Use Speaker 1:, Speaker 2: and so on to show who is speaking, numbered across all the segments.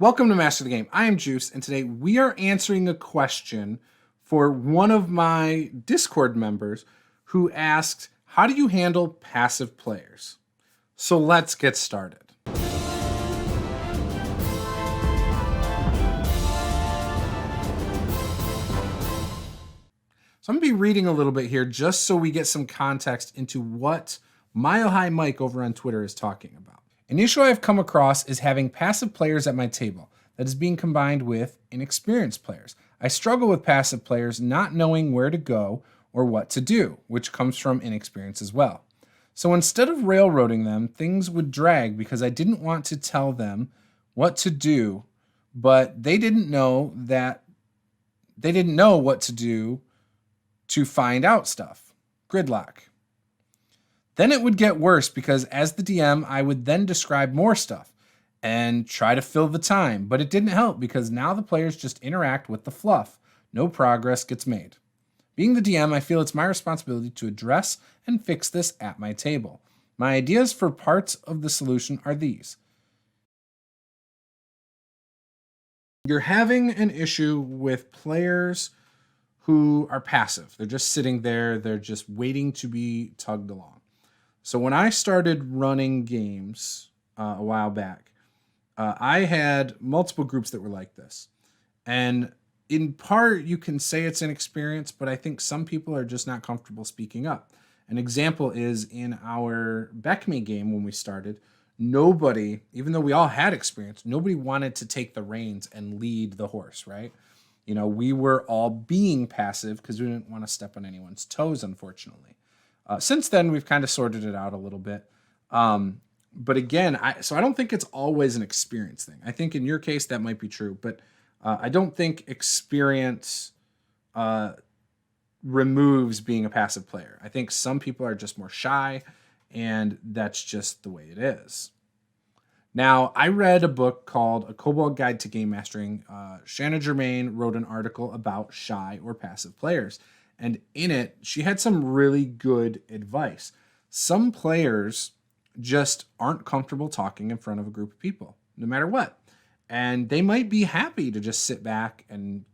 Speaker 1: Welcome to Master the Game. I am Juce, and today we are answering a question for one of my Discord members who asked, how do you handle passive players? So let's get started. So I'm going to be reading a little bit here just so we get some context into what Mile High Mike over on Twitter is talking about. An issue I've come across is having passive players at my table that is being combined with inexperienced players. I struggle with passive players not knowing where to go or what to do, which comes from inexperience as well. So instead of railroading them, things would drag because I didn't want to tell them what to do, but they didn't know what to do to find out stuff. Gridlock. Then it would get worse because as the DM, I would then describe more stuff and try to fill the time, but it didn't help because now the players just interact with the fluff. No progress gets made. Being the DM, I feel it's my responsibility to address and fix this at my table. My ideas for parts of the solution are these. You're having an issue with players who are passive. They're just sitting there. They're just waiting to be tugged along. So when I started running games a while back, I had multiple groups that were like this. And in part, you can say it's inexperience, but I think some people are just not comfortable speaking up. An example is in our Beckme game when we started, nobody, even though we all had experience, nobody wanted to take the reins and lead the horse, right? You know, we were all being passive because we didn't want to step on anyone's toes, unfortunately. Since then, we've kind of sorted it out a little bit. But again, I don't think it's always an experience thing. I think in your case, that might be true. But I don't think experience removes being a passive player. I think some people are just more shy, and that's just the way it is. Now, I read a book called A Kobold Guide to Gamemastering. Shanna Germain wrote an article about shy or passive players. And in it, she had some really good advice. Some players just aren't comfortable talking in front of a group of people, no matter what. And they might be happy to just sit back and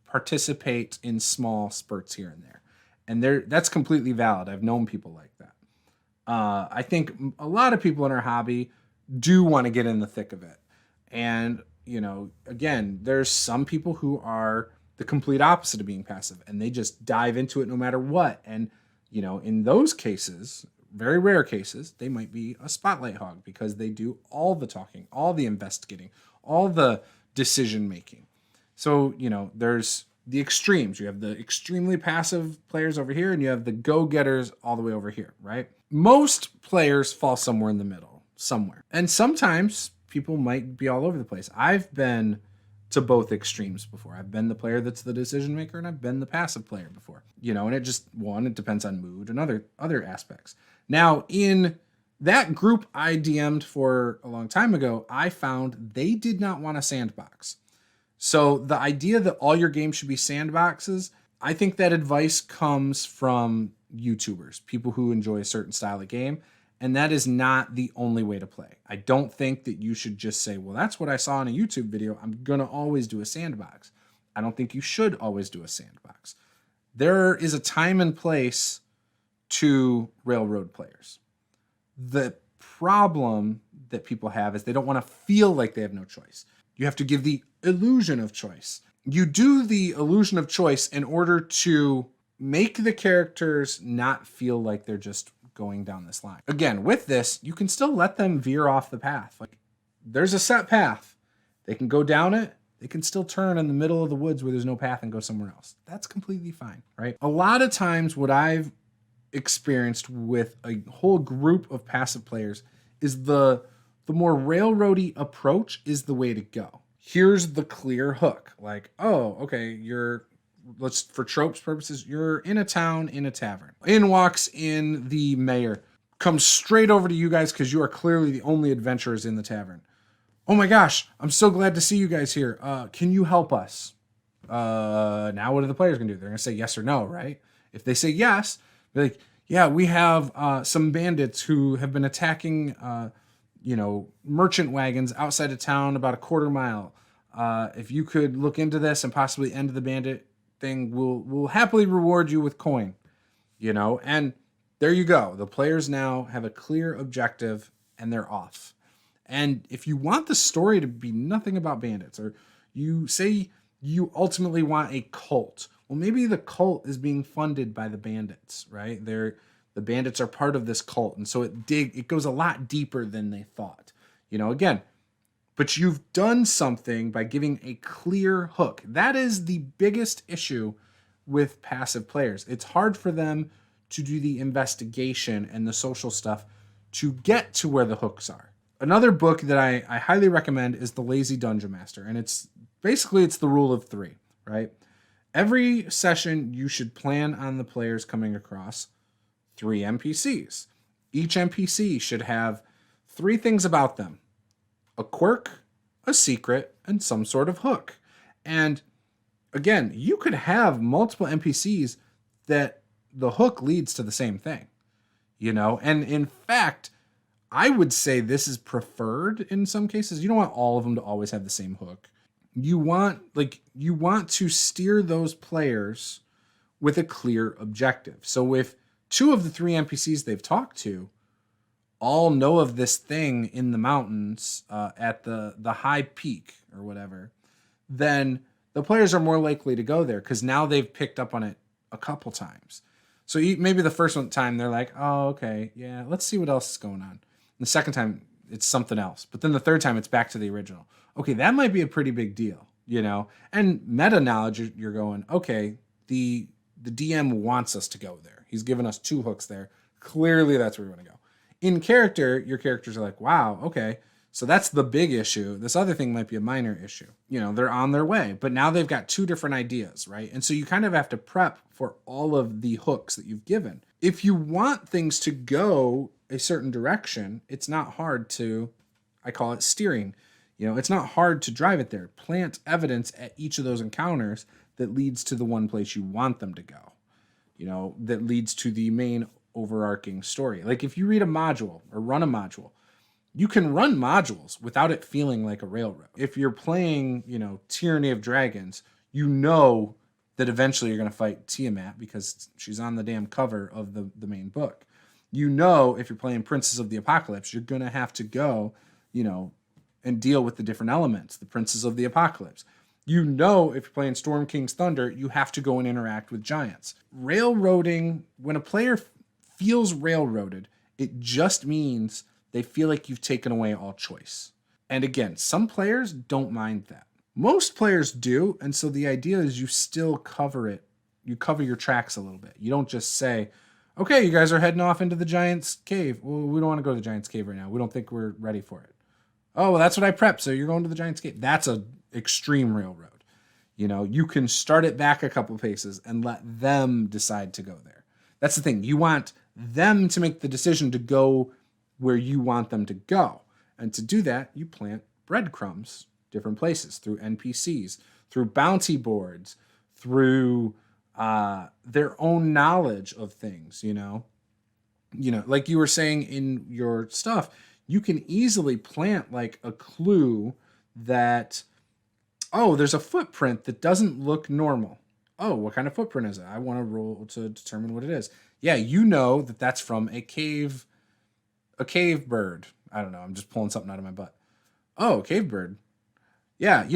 Speaker 1: participate in small spurts here and there. And that's completely valid. I've known people like that. I think a lot of people in our hobby do want to get in the thick of it. And, you know, again, there's some people who are the complete opposite of being passive, and they just dive into it no matter what. And, you know, in those cases, very rare cases, they might be a spotlight hog because they do all the talking, all the investigating, all the decision making. So, you know, there's the extremes. You have the extremely passive players over here, and you have the go-getters all the way over here, right? Most players fall somewhere in the middle, somewhere. And sometimes people might be all over the place. I've been to both extremes before. I've been the player that's the decision maker, and I've been the passive player before. You know, and it depends on mood and other aspects. Now, in that group I DM'd for a long time ago, I found they did not want a sandbox. So the idea that all your games should be sandboxes, I think that advice comes from YouTubers, people who enjoy a certain style of game. And that is not the only way to play. I don't think that you should just say, well, that's what I saw in a YouTube video. I'm going to always do a sandbox. I don't think you should always do a sandbox. There is a time and place to railroad players. The problem that people have is they don't want to feel like they have no choice. You have to give the illusion of choice. You do the illusion of choice in order to make the characters not feel like they're just going down this line. Again, with this, you can still let them veer off the path. Like, there's a set path. They can go down it. They can still turn in the middle of the woods where there's no path and go somewhere else. That's completely fine, right? A lot of times what I've experienced with a whole group of passive players is the more railroady approach is the way to go. Here's the clear hook. Like, oh, okay, for tropes purposes, you're in a town, in a tavern. In walks in the mayor, comes straight over to you guys because you are clearly the only adventurers in the tavern. Oh my gosh, I'm so glad to see you guys here. Can you help us? Now what are the players going to do? They're going to say yes or no, right? If they say yes, they're like, yeah, we have some bandits who have been attacking merchant wagons outside of town about a quarter mile. If you could look into this and possibly end the bandit thing, we'll happily reward you with coin, and there you go. The players now have a clear objective and they're off. And if you want the story to be nothing about bandits, or you say you ultimately want a cult, well, maybe the cult is being funded by the bandits, right? The bandits are part of this cult. And so it goes a lot deeper than they thought, again, but you've done something by giving a clear hook. That is the biggest issue with passive players. It's hard for them to do the investigation and the social stuff to get to where the hooks are. Another book that I highly recommend is The Lazy Dungeon Master. And it's the rule of 3, right? Every session you should plan on the players coming across 3 NPCs. Each NPC should have 3 things about them: a quirk, a secret, and some sort of hook. And again, you could have multiple NPCs that the hook leads to the same thing, and in fact, I would say this is preferred in some cases. You don't want all of them to always have the same hook. You want to steer those players with a clear objective. So if 2 of the 3 NPCs they've talked to all know of this thing in the mountains at the high peak or whatever, then the players are more likely to go there because now they've picked up on it a couple times. So maybe the first time they're like, oh, okay, yeah, let's see what else is going on. And the second time it's something else. But then the third time it's back to the original. Okay, that might be a pretty big deal, And meta knowledge, you're going, okay, the DM wants us to go there. He's given us 2 hooks there. Clearly that's where we want to go. In character, your characters are like, wow, okay, so that's the big issue. This other thing might be a minor issue. They're on their way, but now they've got 2 different ideas, right? And so you kind of have to prep for all of the hooks that you've given. If you want things to go a certain direction, it's not hard to, I call it steering. It's not hard to drive it there. Plant evidence at each of those encounters that leads to the one place you want them to go, that leads to the main overarching story. Like if you read a module or run a module, you can run modules without it feeling like a railroad. If you're playing, Tyranny of Dragons, that eventually you're going to fight Tiamat because she's on the damn cover of the main book. If you're playing Princes of the Apocalypse, you're going to have to go, and deal with the different elements, the Princes of the Apocalypse. If you're playing Storm King's Thunder, you have to go and interact with giants. Railroading, when a player feels railroaded, it just means they feel like you've taken away all choice. And again, some players don't mind that. Most players do, and so the idea is you still cover it. You cover your tracks a little bit. You don't just say, okay, you guys are heading off into the Giant's Cave. Well, we don't want to go to the Giant's Cave right now. We don't think we're ready for it. Oh, well, that's what I prepped, so you're going to the Giant's Cave. That's an extreme railroad. You can start it back a couple paces and let them decide to go there. That's the thing. You want them to make the decision to go where you want them to go. And to do that, you plant breadcrumbs different places through NPCs, through bounty boards, through their own knowledge of things, like you were saying in your stuff, you can easily plant like a clue that, oh, there's a footprint that doesn't look normal. Oh, what kind of footprint is it? I want to roll to determine what it is. Yeah, that's from a cave bird. I don't know. I'm just pulling something out of my butt. Oh, cave bird. Yeah,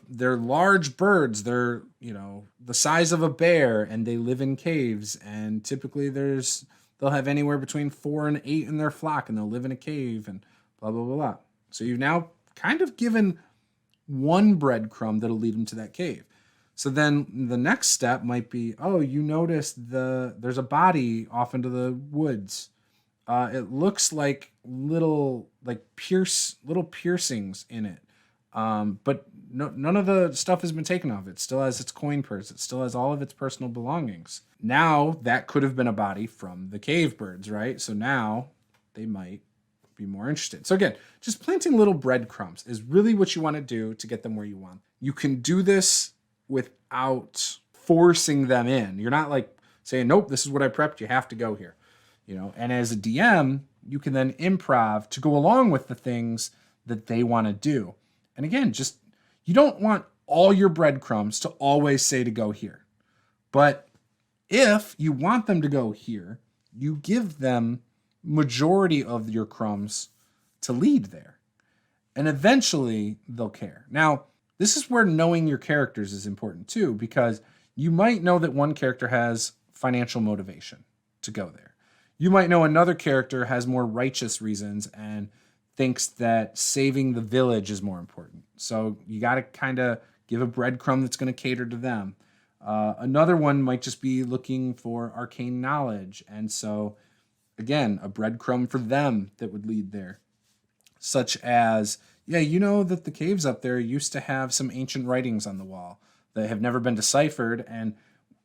Speaker 1: they're large birds. They're, the size of a bear, and they live in caves. And typically they'll have anywhere between 4 and 8 in their flock, and they'll live in a cave and blah, blah, blah, blah. So you've now kind of given one breadcrumb that'll lead them to that cave. So then the next step might be, oh, you notice there's a body off into the woods. It looks like little piercings in it. But none of the stuff has been taken off. It still has its coin purse. It still has all of its personal belongings. Now that could have been a body from the cave birds, right? So now they might be more interested. So again, just planting little breadcrumbs is really what you want to do to get them where you want. You can do this without forcing them in. You're not like saying, nope, this is what I prepped. You have to go here. And as a DM, you can then improv to go along with the things that they want to do. And again, just you don't want all your breadcrumbs to always say to go here. But if you want them to go here, you give them majority of your crumbs to lead there. And eventually they'll care. Now, this is where knowing your characters is important too, because you might know that one character has financial motivation to go there. You might know another character has more righteous reasons and thinks that saving the village is more important. So you got to kind of give a breadcrumb that's going to cater to them. Another one might just be looking for arcane knowledge. And so, again, a breadcrumb for them that would lead there. Such as, yeah, you know that the caves up there used to have some ancient writings on the wall that have never been deciphered. And,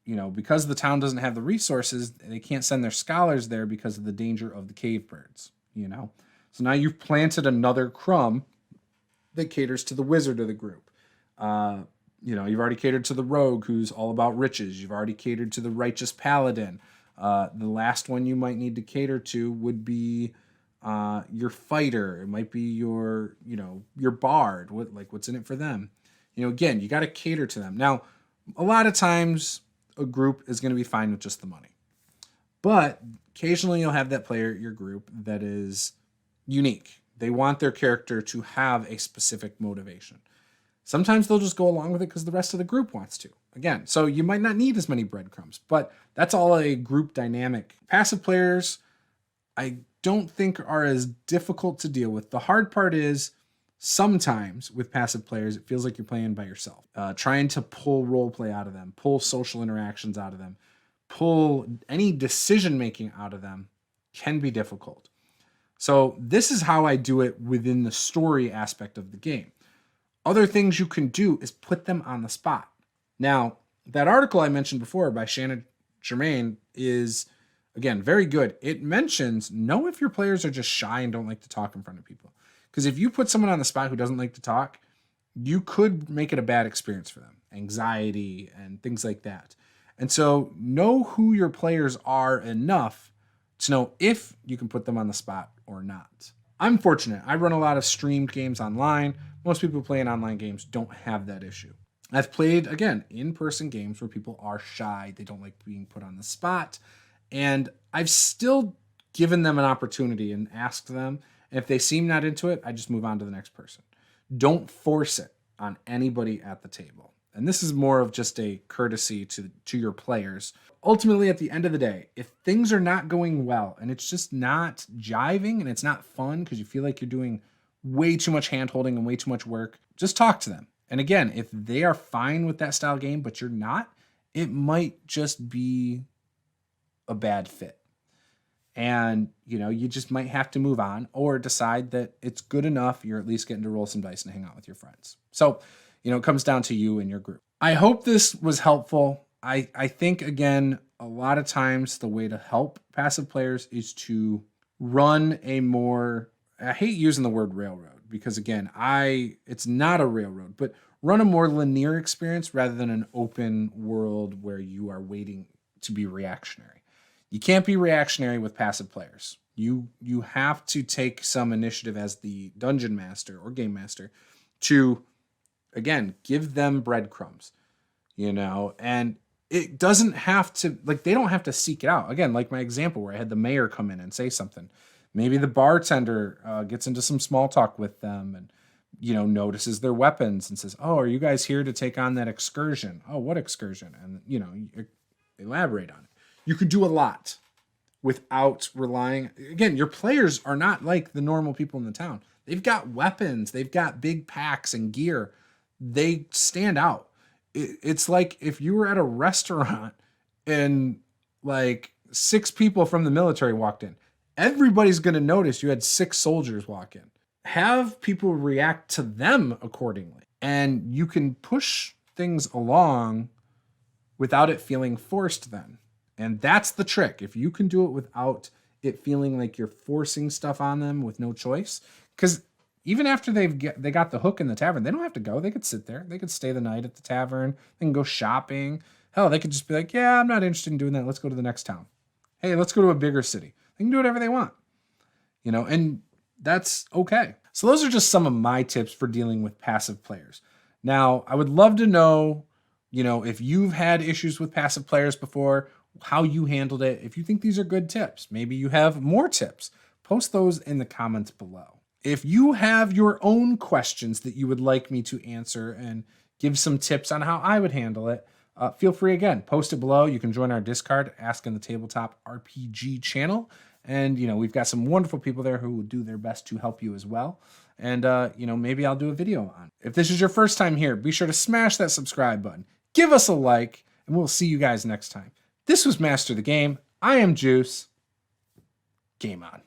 Speaker 1: you know, because the town doesn't have the resources, they can't send their scholars there because of the danger of the cave birds, you know. So now you've planted another crumb that caters to the wizard of the group. You know, you've already catered to the rogue who's all about riches. You've already catered to the righteous paladin. The last one you might need to cater to would be your fighter. It might be your, you know, your bard. What's in it for them? You know, again, you got to cater to them. Now, a lot of times a group is going to be fine with just the money. But occasionally you'll have that player at your group that is unique. They want their character to have a specific motivation. Sometimes they'll just go along with it because the rest of the group wants to. Again, so you might not need as many breadcrumbs, but that's all a group dynamic. Passive players, I don't think are as difficult to deal with. The hard part is sometimes with passive players, it feels like you're playing by yourself. Trying to pull role play out of them, pull social interactions out of them, pull any decision making out of them can be difficult. So this is how I do it within the story aspect of the game. Other things you can do is put them on the spot. Now, that article I mentioned before by Shannon Germain is, again, very good. It mentions, know if your players are just shy and don't like to talk in front of people. Because if you put someone on the spot who doesn't like to talk, you could make it a bad experience for them. Anxiety and things like that. And so know who your players are enough to know if you can put them on the spot or not. I'm fortunate. I run a lot of streamed games online. Most people who play in online games don't have that issue. I've played, again, in-person games where people are shy. They don't like being put on the spot. And I've still given them an opportunity and asked them. And if they seem not into it, I just move on to the next person. Don't force it on anybody at the table. And this is more of just a courtesy to your players. Ultimately, at the end of the day, if things are not going well and it's just not jiving and it's not fun because you feel like you're doing way too much hand-holding and way too much work, just talk to them. And again, if they are fine with that style game, but you're not, it might just be a bad fit. And, you know, you just might have to move on or decide that it's good enough. You're at least getting to roll some dice and hang out with your friends. So, you know, it comes down to you and your group. I hope this was helpful. I think, again, a lot of times the way to help passive players is to run a more, I hate using the word railroad because, again, it's not a railroad, but run a more linear experience rather than an open world where you are waiting to be reactionary. You can't be reactionary with passive players. You have to take some initiative as the dungeon master or game master to, again, give them breadcrumbs, you know, and it doesn't have to, like, they don't have to seek it out. Again, like my example where I had the mayor come in and say something. Maybe the bartender gets into some small talk with them and, you know, notices their weapons and says, oh, are you guys here to take on that excursion? Oh, what excursion? And, you know, elaborate on it. You could do a lot without relying. Again, your players are not like the normal people in the town. They've got weapons. They've got big packs and gear. They stand out. It's like if you were at a restaurant and like 6 people from the military walked in, everybody's going to notice you had 6 soldiers walk in. Have people react to them accordingly. And you can push things along without it feeling forced then. And that's the trick. If you can do it without it feeling like you're forcing stuff on them with no choice. Because even after they got the hook in the tavern, they don't have to go. They could sit there. They could stay the night at the tavern. They can go shopping. Hell, they could just be like, yeah, I'm not interested in doing that. Let's go to the next town. Hey, let's go to a bigger city. They can do whatever they want. and that's okay. So those are just some of my tips for dealing with passive players. Now, I would love to know, if you've had issues with passive players before, how you handled it. If you think these are good tips, maybe you have more tips, post those in the comments below. If you have your own questions that you would like me to answer and give some tips on how I would handle it, feel free again, post it below. You can join our Discord, Ask in the Tabletop RPG channel. And, we've got some wonderful people there who will do their best to help you as well. And, maybe I'll do a video on it. If this is your first time here, be sure to smash that subscribe button. Give us a like, and we'll see you guys next time. This was Master the Game. I am Juice. Game on.